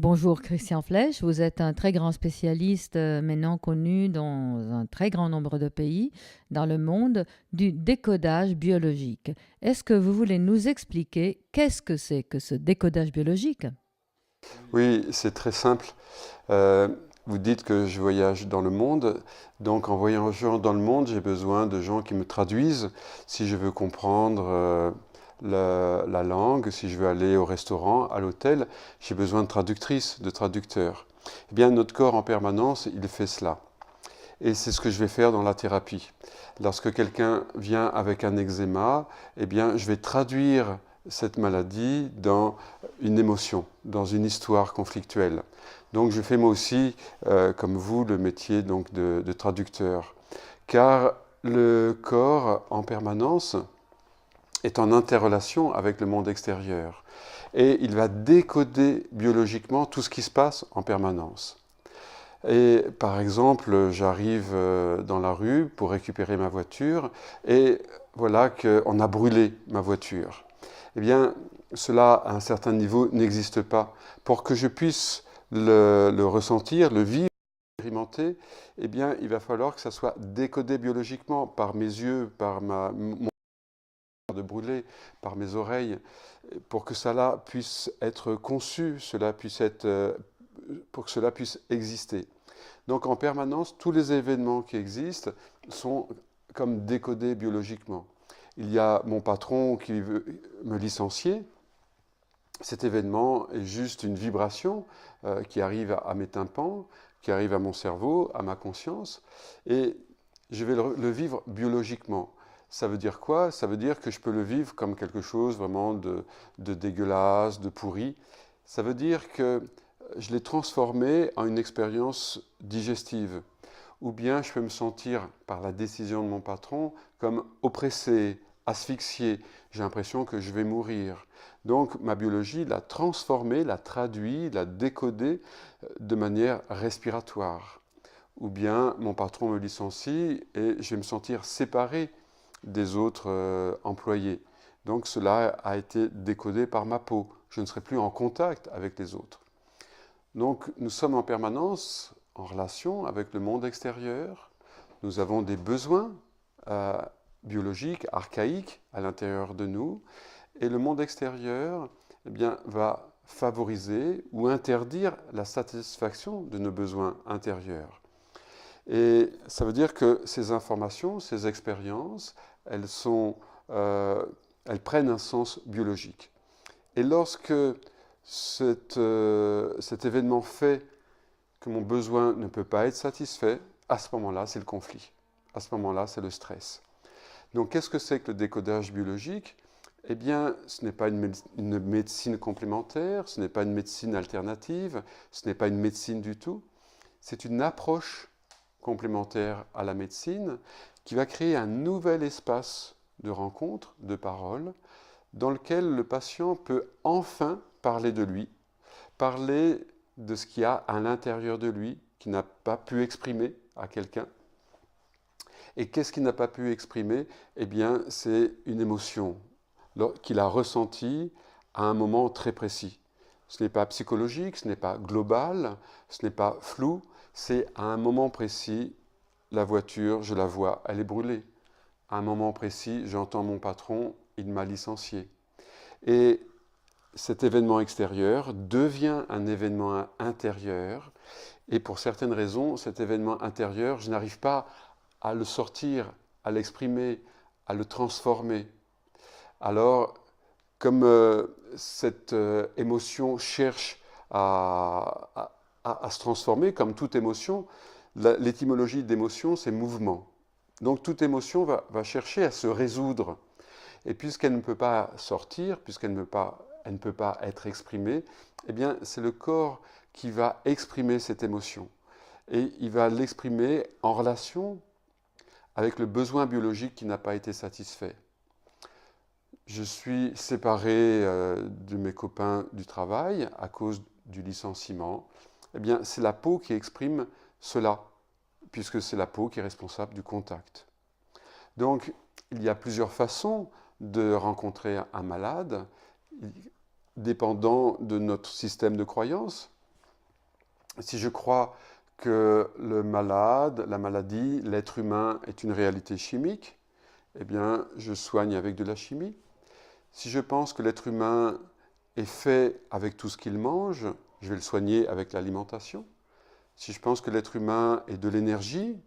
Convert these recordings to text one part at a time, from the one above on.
Bonjour Christian Flech, vous êtes un très grand spécialiste maintenant connu dans un très grand nombre de pays dans le monde du décodage biologique. Est-ce que vous voulez nous expliquer qu'est-ce que c'est que ce décodage biologique? Oui, c'est très simple. Euh, Vous dites que je voyage dans le monde, donc en voyageant dans le monde, j'ai besoin de gens qui me traduisent si je veux comprendre la langue, si je veux aller au restaurant, à l'hôtel, j'ai besoin de traductrices, de traducteurs. Eh bien, notre corps en permanence, il fait cela. Et c'est ce que je vais faire dans la thérapie. Lorsque quelqu'un vient avec un eczéma, eh bien, je vais traduire cette maladie dans une émotion, dans une histoire conflictuelle. Donc je fais moi aussi, comme vous, le métier donc, de traducteur. Car le corps, en permanence, est en interrelation avec le monde extérieur. Et il va décoder biologiquement tout ce qui se passe en permanence. Et par exemple, j'arrive dans la rue pour récupérer ma voiture et voilà qu'on a brûlé ma voiture. Eh bien, cela, à un certain niveau, n'existe pas. Pour que je puisse le ressentir, le vivre, l'expérimenter, eh bien, il va falloir que ça soit décodé biologiquement par mes yeux, par mon de brûler, par mes oreilles, pour que cela puisse être conçu, pour que cela puisse exister. Donc en permanence, tous les événements qui existent sont comme décodés biologiquement. Il y a mon patron qui veut me licencier. Cet événement est juste une vibration qui arrive à mes tympans, qui arrive à mon cerveau, à ma conscience, et je vais le vivre biologiquement. Ça veut dire quoi? Ça veut dire que je peux le vivre comme quelque chose vraiment de dégueulasse, de pourri. Ça veut dire que je l'ai transformé en une expérience digestive. Ou bien je peux me sentir, par la décision de mon patron, comme oppressé, asphyxié. J'ai l'impression que je vais mourir. Donc ma biologie l'a transformé, l'a traduit, l'a décodé de manière respiratoire. Ou bien mon patron me licencie et je vais me sentir séparé des autres employés. Donc cela a été décodé par ma peau. Je ne serai plus en contact avec les autres. Donc nous sommes en permanence en relation avec le monde extérieur. Nous avons des besoins euh, biologiques, archaïques à l'intérieur de nous. Et le monde extérieur eh bien, va favoriser ou interdire la satisfaction de nos besoins intérieurs. Et ça veut dire que ces informations, ces expériences, elles, sont, euh, elles prennent un sens biologique. Et lorsque cet événement fait que mon besoin ne peut pas être satisfait, à ce moment-là, c'est le conflit. À ce moment-là, c'est le stress. Donc, qu'est-ce que c'est que le décodage biologique? Eh bien, ce n'est pas une médecine complémentaire, ce n'est pas une médecine alternative, ce n'est pas une médecine du tout. C'est une approche complémentaire à la médecine qui va créer un nouvel espace de rencontre, de parole, dans lequel le patient peut enfin parler de lui, parler de ce qu'il y a à l'intérieur de lui, qui n'a pas pu exprimer à quelqu'un. Et qu'est-ce qu'il n'a pas pu exprimer? Eh bien, c'est une émotion qu'il a ressentie à un moment très précis. Ce n'est pas psychologique, ce n'est pas global, ce n'est pas flou, c'est à un moment précis, la voiture, je la vois, elle est brûlée. À un moment précis, j'entends mon patron, il m'a licencié. Et cet événement extérieur devient un événement intérieur. Et pour certaines raisons, cet événement intérieur, je n'arrive pas à le sortir, à l'exprimer, à le transformer. Alors, comme cette émotion cherche à se transformer, comme toute émotion, l'étymologie d'émotion, c'est mouvement. Donc toute émotion va chercher à se résoudre. Et puisqu'elle ne peut pas sortir, puisqu'elle elle ne peut pas être exprimée, eh bien c'est le corps qui va exprimer cette émotion. Et il va l'exprimer en relation avec le besoin biologique qui n'a pas été satisfait. Je suis séparé de mes copains du travail à cause du licenciement. Eh bien, c'est la peau qui exprime cela, puisque c'est la peau qui est responsable du contact. Donc, il y a plusieurs façons de rencontrer un malade, dépendant de notre système de croyance. Si je crois que le malade, la maladie, l'être humain est une réalité chimique, eh bien, je soigne avec de la chimie. Si je pense que l'être humain est fait avec tout ce qu'il mange, je vais le soigner avec l'alimentation. Si je pense que l'être humain est de l'énergie,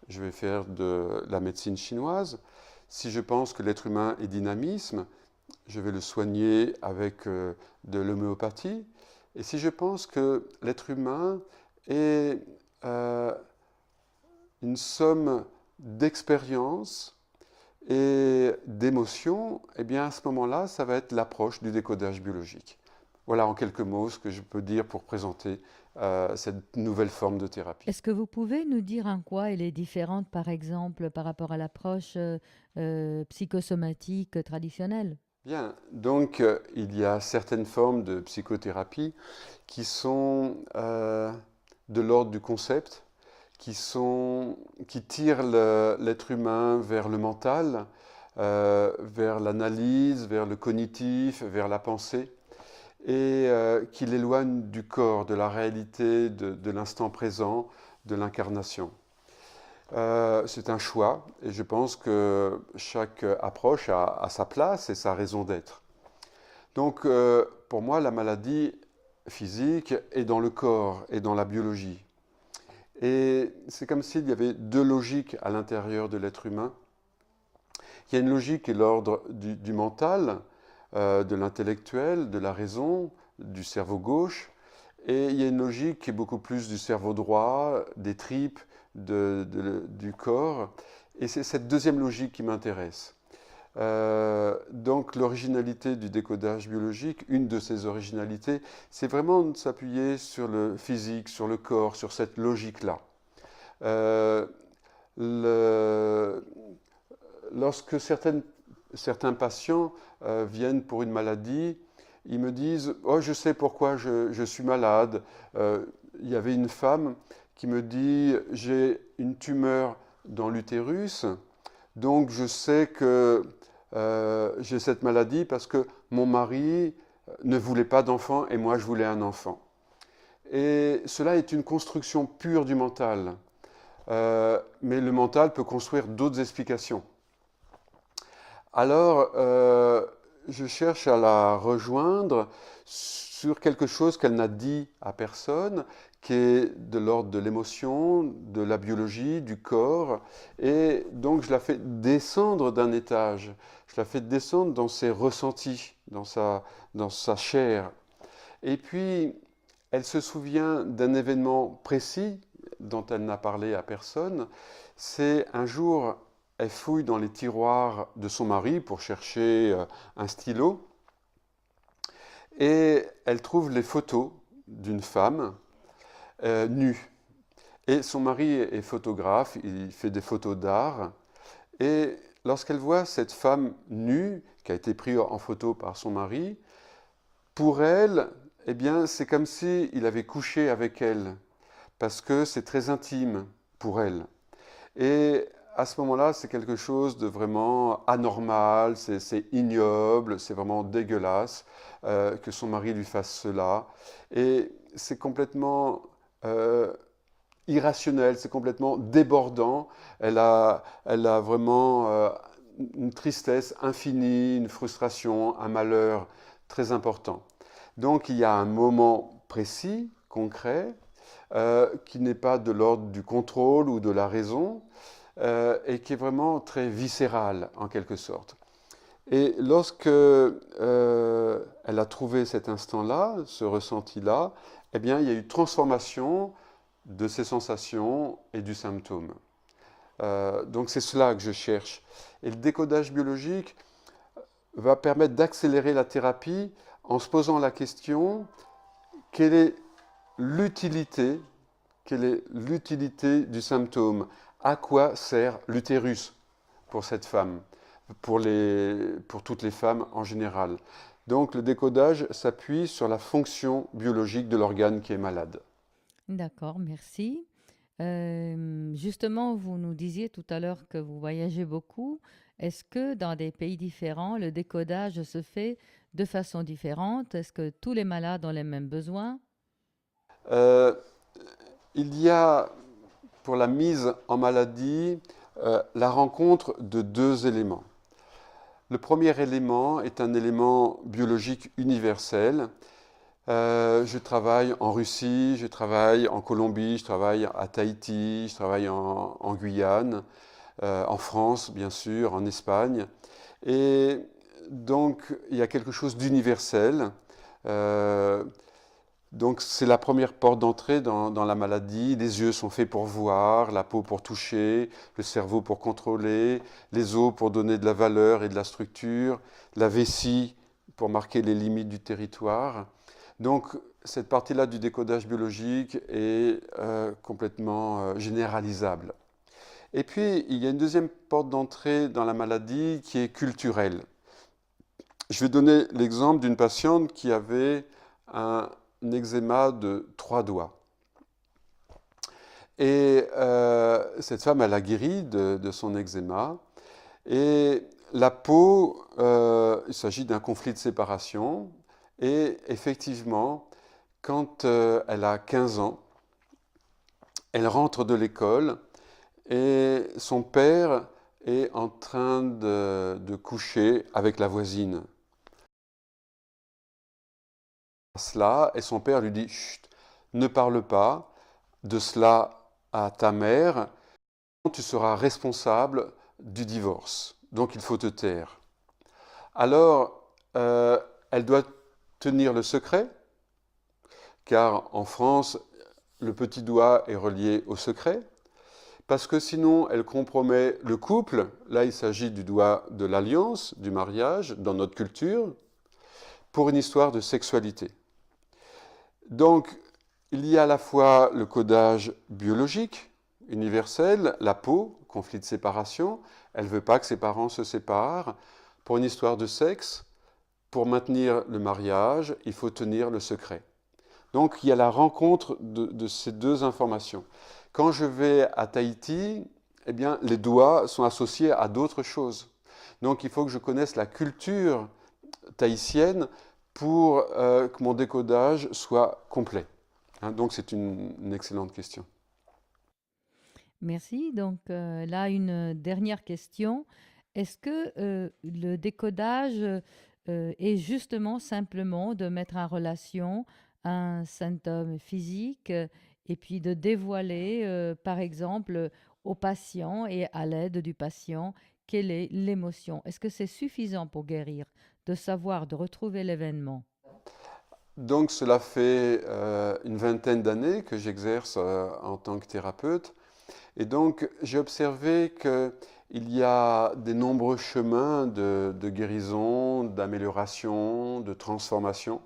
je vais faire de la médecine chinoise. Si je pense que l'être humain est dynamisme, je vais le soigner avec de l'homéopathie. Et si je pense que l'être humain est euh, une somme d'expériences et d'émotions, eh bien à ce moment-là, ça va être l'approche du décodage biologique. Voilà en quelques mots ce que je peux dire pour présenter cette nouvelle forme de thérapie. Est-ce que vous pouvez nous dire en quoi elle est différente, par exemple, par rapport à l'approche psychosomatique traditionnelle? Bien, donc il y a certaines formes de psychothérapie qui sont de l'ordre du concept, qui tirent l'être humain vers le mental, vers l'analyse, vers le cognitif, vers la pensée, et qui l'éloignent du corps, de la réalité, de l'instant présent, de l'incarnation. C'est un choix, et je pense que chaque approche a sa place et sa raison d'être. Donc, pour moi, la maladie physique est dans le corps et dans la biologie. Et c'est comme s'il y avait deux logiques à l'intérieur de l'être humain. Il y a une logique qui est l'ordre du mental, de l'intellectuel, de la raison, du cerveau gauche. Et il y a une logique qui est beaucoup plus du cerveau droit, des tripes, du corps. Et c'est cette deuxième logique qui m'intéresse. Donc l'originalité du décodage biologique, une de ses originalités, c'est vraiment de s'appuyer sur le physique, sur le corps, sur cette logique-là. Euh, le- Lorsque certains patients viennent pour une maladie, ils me disent « Oh, je sais pourquoi je suis malade. Il y avait une femme qui me dit « J'ai une tumeur dans l'utérus, donc je sais que j'ai cette maladie parce que mon mari ne voulait pas d'enfant et moi je voulais un enfant. » Et cela est une construction pure du mental. Mais le mental peut construire d'autres explications. Alors, je cherche à la rejoindre sur quelque chose qu'elle n'a dit à personne, qui est de l'ordre de l'émotion, de la biologie, du corps. Et donc, je la fais descendre d'un étage. Je la fais descendre dans ses ressentis, dans sa chair. Et puis, elle se souvient d'un événement précis dont elle n'a parlé à personne. C'est un jour, elle fouille dans les tiroirs de son mari pour chercher un stylo et elle trouve les photos d'une femme nue. Et son mari est photographe, il fait des photos d'art. Et lorsqu'elle voit cette femme nue, qui a été prise en photo par son mari, pour elle, eh bien, c'est comme s'il avait couché avec elle, parce que c'est très intime pour elle. Et à ce moment-là, c'est quelque chose de vraiment anormal, c'est ignoble, c'est vraiment dégueulasse que son mari lui fasse cela. Et c'est complètement irrationnel, c'est complètement débordant. Elle a vraiment une tristesse infinie, une frustration, un malheur très important. Donc il y a un moment précis, concret, qui n'est pas de l'ordre du contrôle ou de la raison, et qui est vraiment très viscéral en quelque sorte. Et lorsque elle a trouvé cet instant-là, ce ressenti-là, eh bien, il y a eu transformation de ces sensations et du symptôme. Donc c'est cela que je cherche. Et le décodage biologique va permettre d'accélérer la thérapie en se posant la question quelle est l'utilité, quelle est l'utilité du symptôme? À quoi sert l'utérus pour cette femme, pour toutes les femmes en général? Donc le décodage s'appuie sur la fonction biologique de l'organe qui est malade. D'accord, merci. Justement, vous nous disiez tout à l'heure que vous voyagez beaucoup. Est-ce que dans des pays différents, le décodage se fait de façon différente? Est-ce que tous les malades ont les mêmes besoins? Euh, il y a, pour la mise en maladie, la rencontre de deux éléments. Le premier élément est un élément biologique universel. Je travaille en Russie, je travaille en Colombie, je travaille à Tahiti, je travaille en Guyane, en France, bien sûr, en Espagne. Et donc, il y a quelque chose d'universel. Donc, c'est la première porte d'entrée dans la maladie. Les yeux sont faits pour voir, la peau pour toucher, le cerveau pour contrôler, les os pour donner de la valeur et de la structure, la vessie pour marquer les limites du territoire. Donc, cette partie-là du décodage biologique est complètement généralisable. Et puis, il y a une deuxième porte d'entrée dans la maladie qui est culturelle. Je vais donner l'exemple d'une patiente qui avait un eczéma de 3 doigts. Et cette femme, elle a guéri de son eczéma. Et la peau, il s'agit d'un conflit de séparation. Et effectivement, quand elle a 15 ans, elle rentre de l'école et son père est en train de coucher avec la voisine. Cela, et son père lui dit « Chut, ne parle pas de cela à ta mère, tu seras responsable du divorce, donc il faut te taire. » Alors, elle doit tenir le secret, car en France, le petit doigt est relié au secret, parce que sinon elle compromet le couple. Là, il s'agit du doigt de l'alliance, du mariage, dans notre culture, pour une histoire de sexualité. Donc, il y a à la fois le codage biologique, universel, la peau, conflit de séparation, elle ne veut pas que ses parents se séparent. Pour une histoire de sexe, pour maintenir le mariage, il faut tenir le secret. Donc, il y a la rencontre de ces deux informations. Quand je vais à Tahiti, eh bien, les doigts sont associés à d'autres choses. Donc, il faut que je connaisse la culture tahitienne pour que mon décodage soit complet. Donc, c'est une excellente question. Merci. Donc là, une dernière question. Est-ce que le décodage est justement simplement de mettre en relation un symptôme physique et puis de dévoiler, par exemple, au patient et à l'aide du patient, quelle est l'émotion? Est-ce que c'est suffisant pour guérir, de savoir, de retrouver l'événement? Donc, cela fait une vingtaine d'années que j'exerce en tant que thérapeute. Et donc, j'ai observé qu'il y a des nombreux chemins de guérison, d'amélioration, de transformation.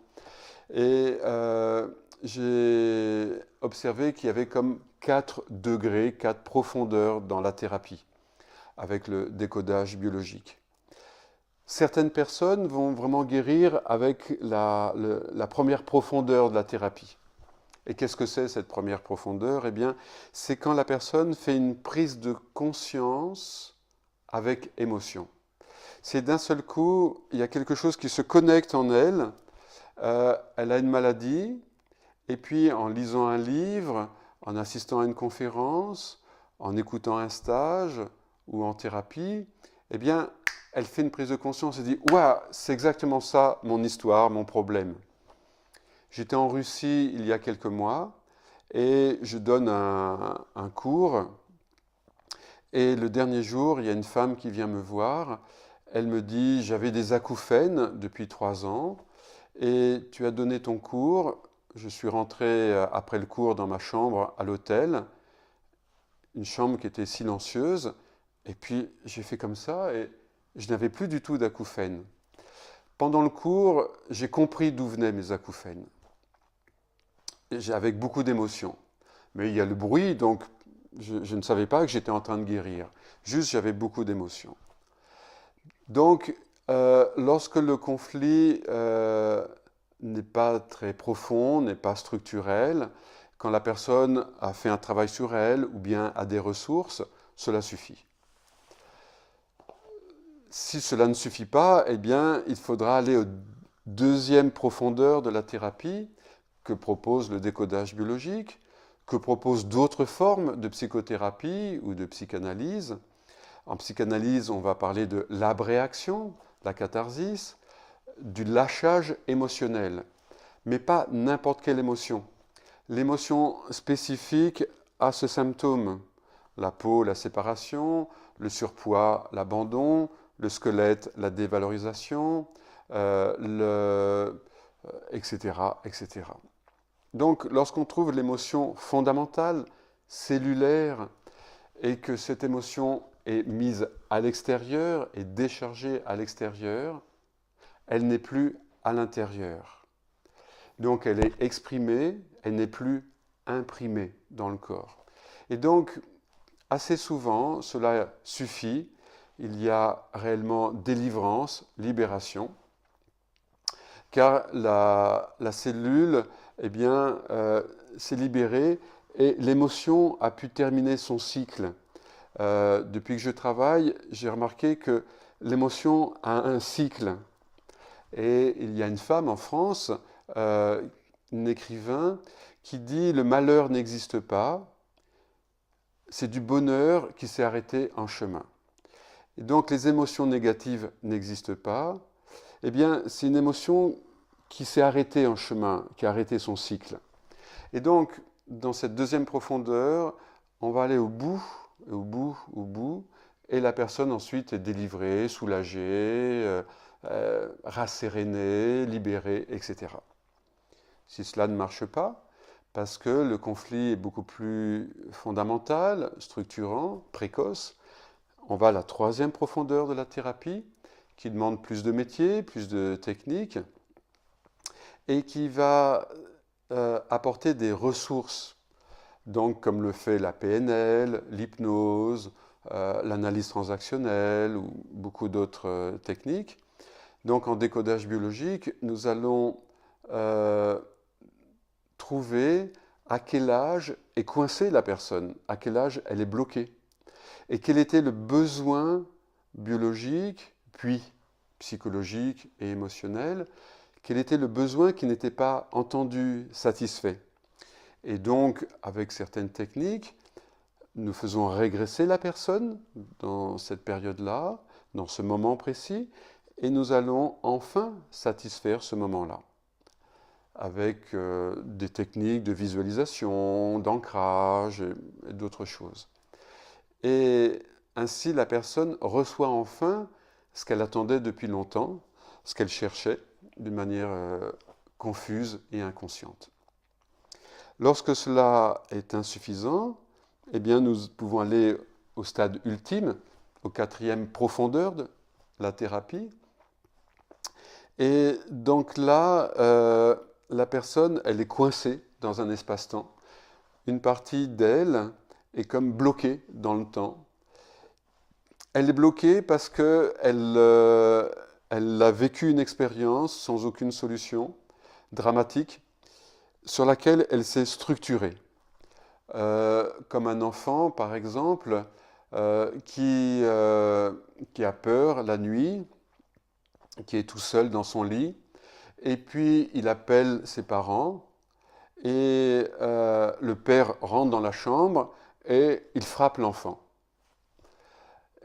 Et j'ai observé qu'il y avait comme 4 degrés, 4 profondeurs dans la thérapie, avec le décodage biologique. Certaines personnes vont vraiment guérir avec la première profondeur de la thérapie. Et qu'est-ce que c'est cette première profondeur? Eh bien, c'est quand la personne fait une prise de conscience avec émotion. C'est d'un seul coup, il y a quelque chose qui se connecte en elle. Elle a une maladie, et puis en lisant un livre, en assistant à une conférence, en écoutant un stage ou en thérapie, eh bien, elle fait une prise de conscience et dit « Waouh, c'est exactement ça mon histoire, mon problème ». J'étais en Russie il y a quelques mois et je donne un cours. Et le dernier jour, il y a une femme qui vient me voir. Elle me dit « J'avais des acouphènes depuis 3 ans et tu as donné ton cours. Je suis rentré après le cours dans ma chambre à l'hôtel, une chambre qui était silencieuse. Et puis j'ai fait comme ça et je n'avais plus du tout d'acouphènes. Pendant le cours, j'ai compris d'où venaient mes acouphènes. Avec beaucoup d'émotion. Mais il y a le bruit, donc je ne savais pas que j'étais en train de guérir. Juste, j'avais beaucoup d'émotion. Donc, lorsque le conflit n'est pas très profond, n'est pas structurel, quand la personne a fait un travail sur elle ou bien a des ressources, cela suffit. Si cela ne suffit pas, eh bien, il faudra aller aux deuxième profondeur de la thérapie que propose le décodage biologique, que proposent d'autres formes de psychothérapie ou de psychanalyse. En psychanalyse, on va parler de l'abréaction, la catharsis, du lâchage émotionnel, mais pas n'importe quelle émotion. L'émotion spécifique à ce symptôme, la peau, la séparation, le surpoids, l'abandon, le squelette, la dévalorisation, etc., etc. Donc, lorsqu'on trouve l'émotion fondamentale, cellulaire, et que cette émotion est mise à l'extérieur et déchargée à l'extérieur, elle n'est plus à l'intérieur. Donc, elle est exprimée, elle n'est plus imprimée dans le corps. Et donc, assez souvent, cela suffit. Il y a réellement délivrance, libération, car la cellule s'est libérée et l'émotion a pu terminer son cycle. Depuis que je travaille, j'ai remarqué que l'émotion a un cycle. Et il y a une femme en France, une écrivain, qui dit « Le malheur n'existe pas, c'est du bonheur qui s'est arrêté en chemin ». Et donc les émotions négatives n'existent pas. Eh bien, c'est une émotion qui s'est arrêtée en chemin, qui a arrêté son cycle. Et donc, dans cette deuxième profondeur, on va aller au bout, et la personne ensuite est délivrée, soulagée, rassérénée, libérée, etc. Si cela ne marche pas, parce que le conflit est beaucoup plus fondamental, structurant, précoce, on va à la troisième profondeur de la thérapie, qui demande plus de métiers, plus de techniques, et qui va apporter des ressources, donc comme le fait la PNL, l'hypnose, l'analyse transactionnelle ou beaucoup d'autres techniques. Donc en décodage biologique, nous allons trouver à quel âge est coincée la personne, à quel âge elle est bloquée, et quel était le besoin biologique, puis psychologique et émotionnel, quel était le besoin qui n'était pas entendu, satisfait. Et donc, avec certaines techniques, nous faisons régresser la personne dans cette période-là, dans ce moment précis, et nous allons enfin satisfaire ce moment-là, avec des techniques de visualisation, d'ancrage et d'autres choses. Et ainsi, la personne reçoit enfin ce qu'elle attendait depuis longtemps, ce qu'elle cherchait d'une manière confuse et inconsciente. Lorsque cela est insuffisant, eh bien, nous pouvons aller au stade ultime, aux quatrième profondeur de la thérapie. Et donc là, la personne, elle est coincée dans un espace-temps. Une partie d'elle est comme bloquée dans le temps. Elle est bloquée parce qu'elle a vécu une expérience sans aucune solution, dramatique, sur laquelle elle s'est structurée. Comme un enfant, par exemple, qui a peur la nuit, qui est tout seul dans son lit, et puis il appelle ses parents, et le père rentre dans la chambre et il frappe l'enfant.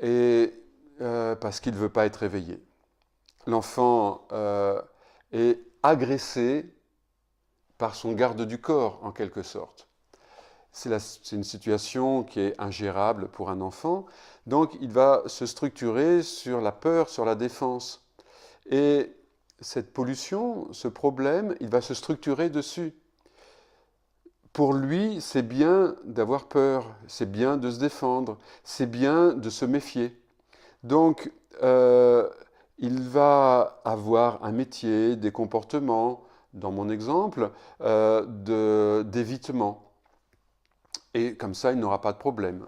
Et parce qu'il ne veut pas être réveillé. L'enfant est agressé par son garde du corps, en quelque sorte. C'est une situation qui est ingérable pour un enfant, donc il va se structurer sur la peur, sur la défense. Et cette pollution, ce problème, il va se structurer dessus. Pour lui, c'est bien d'avoir peur, c'est bien de se défendre, c'est bien de se méfier. Donc, il va avoir un métier, des comportements, dans mon exemple, d'évitement. Et comme ça, il n'aura pas de problème.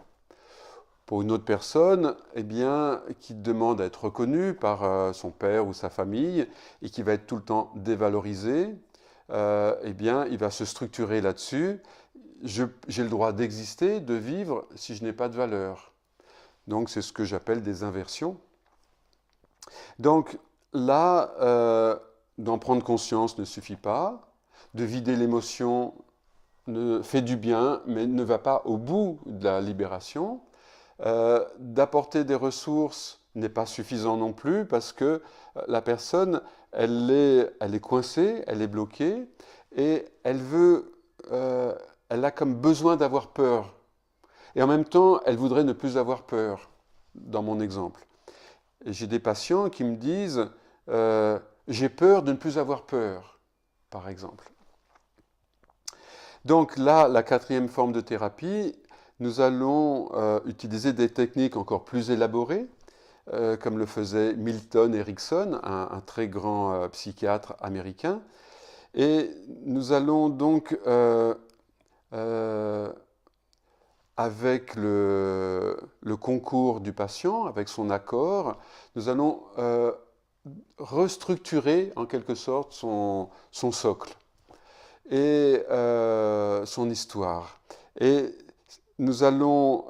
Pour une autre personne, eh bien, qui demande à être reconnue par son père ou sa famille et qui va être tout le temps dévalorisé, eh bien, il va se structurer là-dessus. J'ai le droit d'exister, de vivre, si je n'ai pas de valeur. Donc, c'est ce que j'appelle des inversions. Donc, là, d'en prendre conscience ne suffit pas. De vider l'émotion fait du bien, mais ne va pas au bout de la libération. D'apporter des ressources n'est pas suffisant non plus parce que la personne, elle est coincée, elle est bloquée et elle a comme besoin d'avoir peur. Et en même temps, elle voudrait ne plus avoir peur, dans mon exemple. Et j'ai des patients qui me disent j'ai peur de ne plus avoir peur, par exemple. Donc là, la quatrième forme de thérapie, nous allons utiliser des techniques encore plus élaborées, comme le faisait Milton Erickson, un très grand psychiatre américain. Et nous allons donc, avec le concours du patient, avec son accord, nous allons restructurer en quelque sorte son socle et son histoire. Et nous allons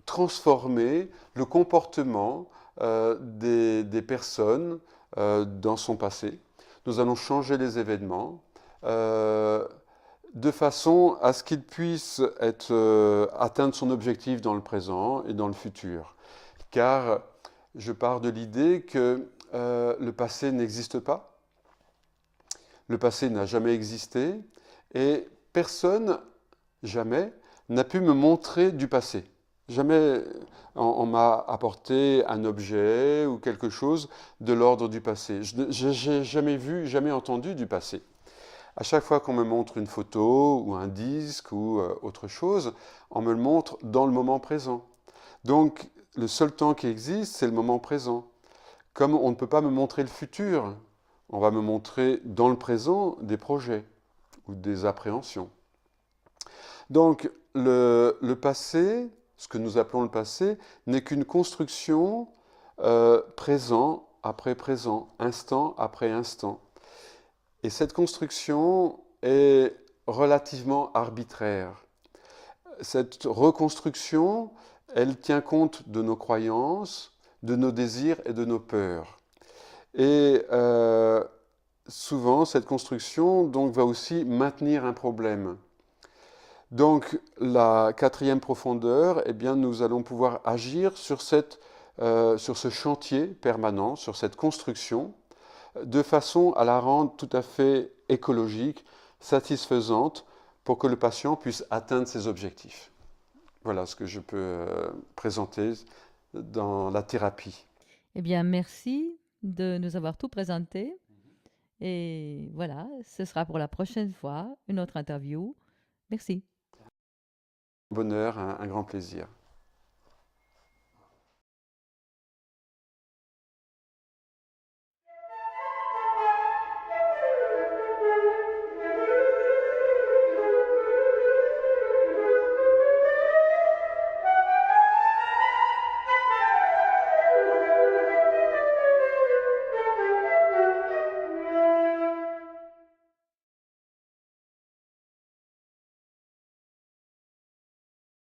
transformer le comportement des personnes dans son passé. Nous allons changer les événements de façon à ce qu'il puisse atteindre son objectif dans le présent et dans le futur. Car je pars de l'idée que le passé n'existe pas. Le passé n'a jamais existé et personne, jamais, n'a pu me montrer du passé. Jamais on m'a apporté un objet ou quelque chose de l'ordre du passé. Je n'ai jamais vu, jamais entendu du passé. À chaque fois qu'on me montre une photo ou un disque ou autre chose, on me le montre dans le moment présent. Donc le seul temps qui existe, c'est le moment présent. Comme on ne peut pas me montrer le futur, on va me montrer dans le présent des projets ou des appréhensions. Donc le passé, ce que nous appelons le passé, n'est qu'une construction présent après présent, instant après instant. Et cette construction est relativement arbitraire. Cette reconstruction, elle tient compte de nos croyances, de nos désirs et de nos peurs. Et souvent, cette construction donc, va aussi maintenir un problème. Donc, la quatrième profondeur, eh bien, nous allons pouvoir agir sur ce chantier permanent, sur cette construction, de façon à la rendre tout à fait écologique, satisfaisante, pour que le patient puisse atteindre ses objectifs. Voilà ce que je peux présenter dans la thérapie. Eh bien, merci de nous avoir tout présenté. Et voilà, ce sera pour la prochaine fois une autre interview. Merci. Bonheur, un grand plaisir.